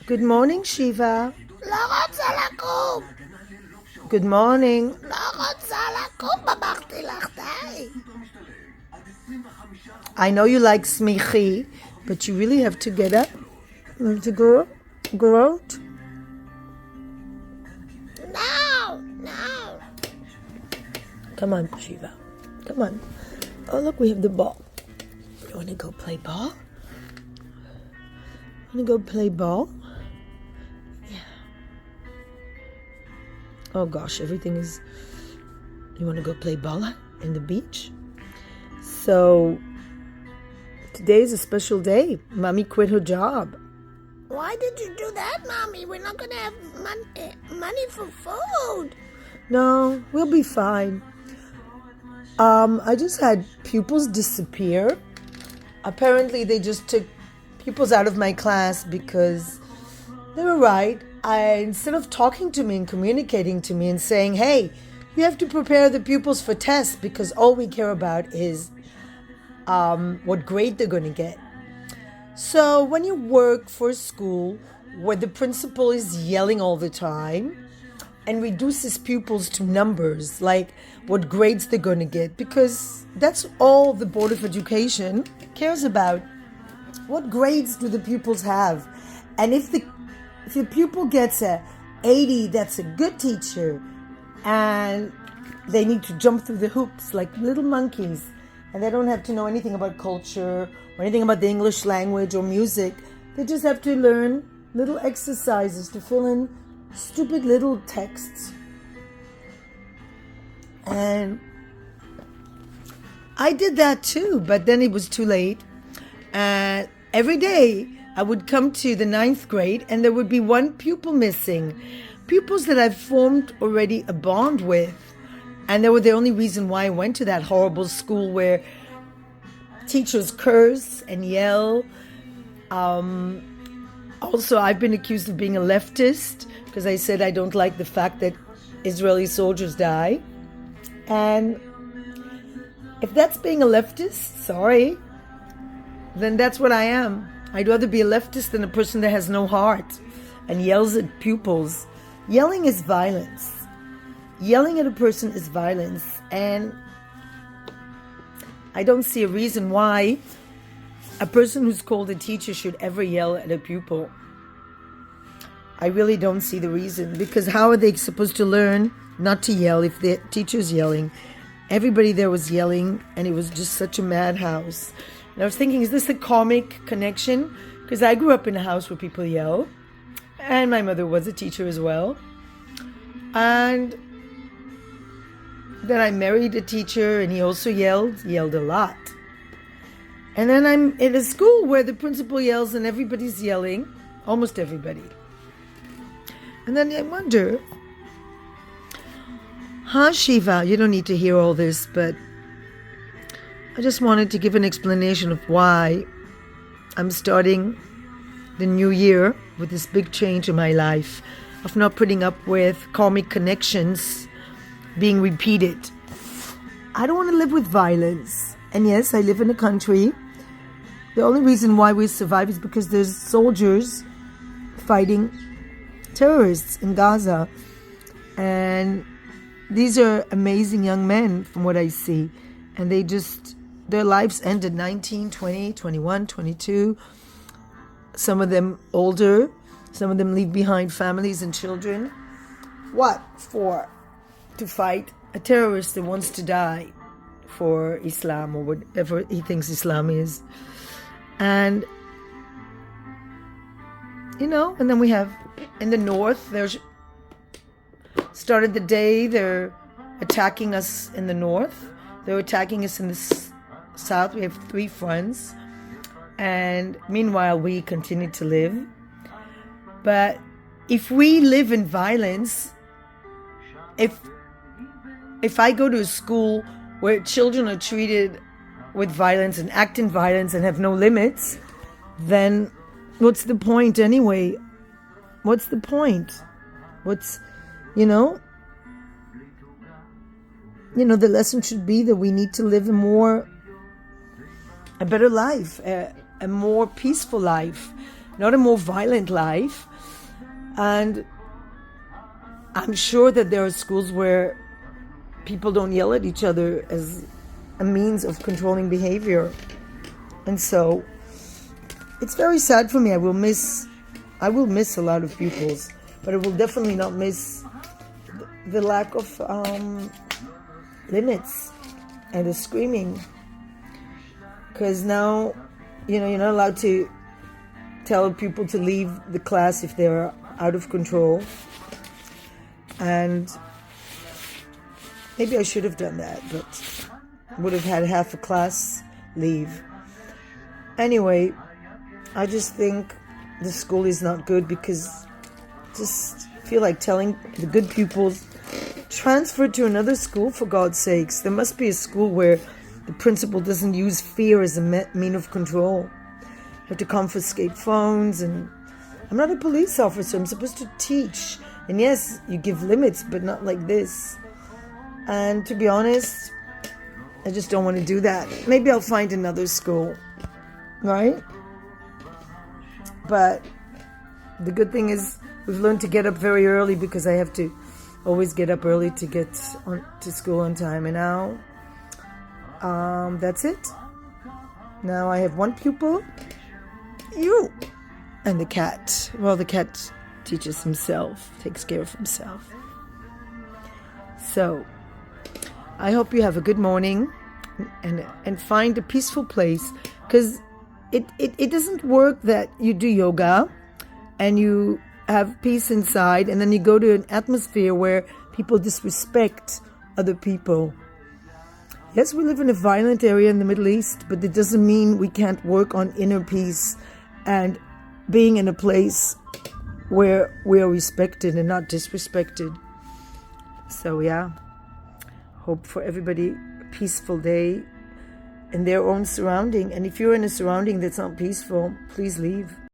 Good morning, Shiva. לא רוצה לקום. Good morning. לא רוצה לקום, אמרתי לך, די. I know you like smichi, but you really have to get up. You have to go out. No. Come on, Shiva. Come on. Oh, look, we have the ball. You want to go play ball? Want to go play ball? Yeah. Oh gosh, everything is... You want to go play ball in the beach? So, today is a special day. Mommy quit her job. Why did you do that, Mommy? We're not going to have money for food. No, we'll be fine. I just had pupils disappear. Apparently, they just took pupils out of my class because they were right. Instead of talking to me and communicating to me and saying, hey, you have to prepare the pupils for tests because all we care about is what grade they're going to get. So when you work for a school where the principal is yelling all the time and reduces pupils to numbers, like what grades they're going to get, because that's all the Board of Education cares about. What grades do the pupils have? And if the pupil gets a 80, that's a good teacher, and they need to jump through the hoops like little monkeys, and they don't have to know anything about culture or anything about the English language or music. They just have to learn little exercises to fill in stupid little texts. And I did that too, but then it was too late. And every day I would come to the 9th grade and there would be one pupil missing. Pupils that I've formed already a bond with. And they were the only reason why I went to that horrible school where teachers curse and yell. Also, I've been accused of being a leftist because I said I don't like the fact that Israeli soldiers die. And if that's being a leftist, sorry, then that's what I am. I'd rather be a leftist than a person that has no heart and yells at pupils. Yelling is violence. Yelling at a person is violence, and I don't see a reason why a person who's called a teacher should ever yell at a pupil. I really don't see the reason, because how are they supposed to learn not to yell if the teacher's yelling? Everybody there was yelling, and it was just such a madhouse. And I was thinking, is this a comic connection? Because I grew up in a house where people yell, and my mother was a teacher as well. And then I married a teacher, and he also yelled a lot. And then I'm in a school where the principal yells and everybody's yelling, almost everybody. And then I wonder, Shiva, you don't need to hear all this, but I just wanted to give an explanation of why I'm starting the new year with this big change in my life of not putting up with comic connections being repeated. I don't want to live with violence. And yes, I live in a country. The only reason why we survive is because there's soldiers fighting terrorists in Gaza. And these are amazing young men from what I see. And their lives ended 19, 20, 21, 22. Some of them older. Some of them leave behind families and children. What for? To fight a terrorist that wants to die for Islam or whatever he thinks Islam is. And and then we have in the north, there's started the day, they're attacking us in the north, they're attacking us in the south. We have 3 fronts, and meanwhile we continue to live. But if we live in violence, if I go to a school where children are treated with violence and act in violence and have no limits, then what's the point anyway? What's the point? The lesson should be that we need to live a better life, a more peaceful life. not a more violent life. And I'm sure that there are schools where people don't yell at each other as a means of controlling behavior. And so it's very sad for me. I will miss a lot of pupils, but I will definitely not miss the lack of limits and the screaming. Because now, you're not allowed to tell people to leave the class if they're out of control. And maybe I should have done that, but I would have had half a class leave. Anyway, I just think the school is not good because I just feel like telling the good pupils, transfer to another school for God's sakes. There must be a school where the principal doesn't use fear as a mean of control. You have to confiscate phones, and I'm not a police officer. I'm supposed to teach. And yes, you give limits, but not like this. And to be honest, I just don't want to do that. Maybe I'll find another school, right? But the good thing is we've learned to get up very early because I have to always get up early to get to school on time. And now, that's it. Now I have one pupil, you, and the cat. Well, the cat teaches himself, takes care of himself. So, I hope you have a good morning and find a peaceful place, because it doesn't work that you do yoga and you have peace inside and then you go to an atmosphere where people disrespect other people. Yes, we live in a violent area in the Middle East, but it doesn't mean we can't work on inner peace and being in a place where we are respected and not disrespected. So yeah, hope for everybody a peaceful day in their own surrounding. And if you're in a surrounding that's not peaceful, please leave.